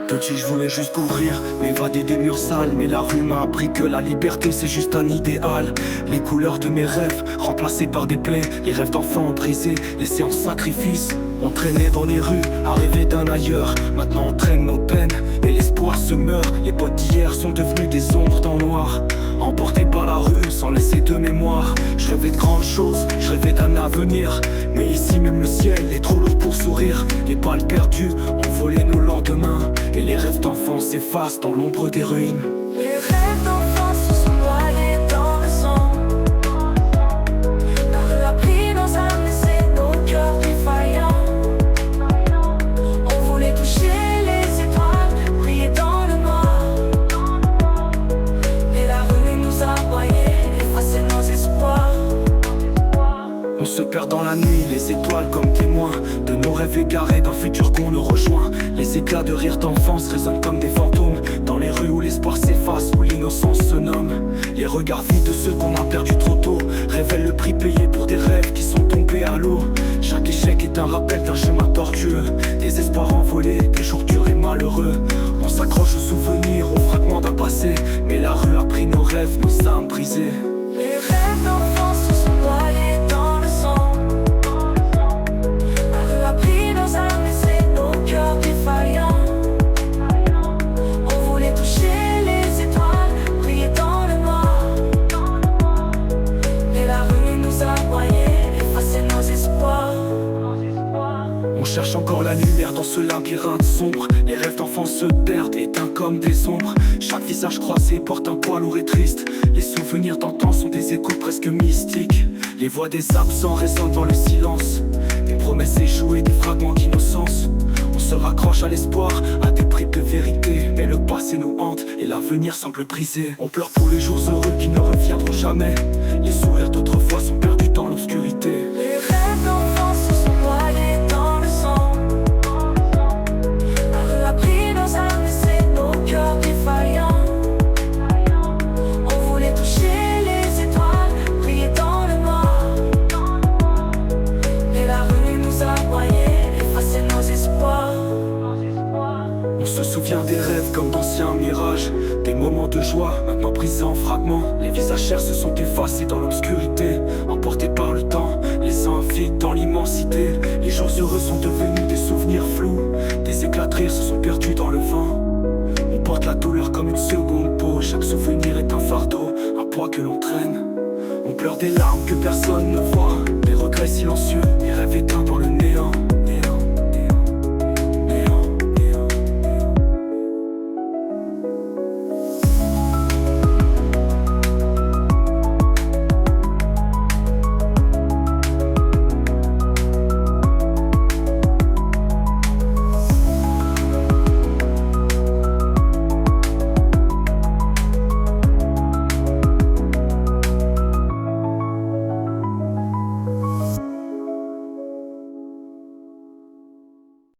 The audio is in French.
Petit, je voulais juste courir, m'évader des murs sales. Mais la rue m'a appris que la liberté c'est juste un idéal. Les couleurs de mes rêves, remplacées par des plaies. Les rêves d'enfants brisés, laissés en sacrifice. On traînait dans les rues, à rêver d'un ailleurs. Maintenant on traîne nos peines, et l'espoir se meurt. Les potes d'hier sont devenus des ombres dans le noir. Emportés par la rue, sans laisser de mémoire. Je rêvais de grandes choses, je rêvais d'un avenir. Mais ici même le ciel est trop lourd pour sourire. Les balles perdues ont volé nos lendemains. Et les rêves d'enfants s'effacent dans l'ombre des ruines. Les rêves d'enfance se sont noyés dans le sang. La rue a pris nos âmes, laissé nos cœurs défaillants. On voulait toucher les étoiles, briller dans le noir. Mais la rue nous a noyés, effacé nos espoirs. On se perd dans la nuit, les étoiles comme témoins de nos rêves égarés d'un futur qu'on ne rejoint. Les éclats de rire d'enfance résonnent comme des fantômes dans les rues où l'espoir s'efface, où l'innocence se nomme. Les regards vides de ceux qu'on a perdus trop tôt révèlent le prix payé pour des rêves qui sont tombés à l'eau. Chaque échec est un rappel d'un chemin tortueux, des espoirs envolés, des jours durs et malheureux. On s'accroche aux souvenirs, aux fragments d'un passé, mais la rue a pris nos rêves, nos âmes brisées. Les rêves d'enfance se sont noyés dans le sang. La rue a pris nos âmes, laissé nos cœurs défaillants. On voulait toucher les étoiles, briller dans le noir. Mais la rue nous a noyés, effacé nos espoirs. On cherche encore la lumière dans ce labyrinthe sombre. Les rêves d'enfants se perdent, éteints comme des ombres. Chaque visage croisé porte un poids lourd et triste. Les souvenirs d'antan sont des échos presque mystiques. Les voix des absents résonnent dans le silence. Des promesses échouées, des fragments d'innocence. On se raccroche à l'espoir, à des bribes de vérité. Mais le passé nous hante et l'avenir semble brisé. On pleure pour les jours heureux qui ne reviendront jamais. Les sourires d'autrefois sont perdus dans l'obscurité. Les rêves d'enfance se sont noyés dans le sang. La rue a pris nos âmes, laissé nos cœurs défaillants. On voulait toucher les étoiles, briller dans le noir. Mais la rue nous a noyés, effacé nos espoirs. On se souvient des rêves comme d'anciens mirages. Des moments de joie, maintenant brisés en fragments. Les visages chers se sont effacés dans l'obscurité, emportés par le temps, les uns vides dans l'immensité. Les jours heureux sont devenus des souvenirs flous. Des éclats de rire se sont perdus dans le vent. On porte la douleur comme une seconde peau. Chaque souvenir est un fardeau, un poids que l'on traîne. On pleure des larmes que personne ne voit, des regrets silencieux, des rêves éteints dans le néant.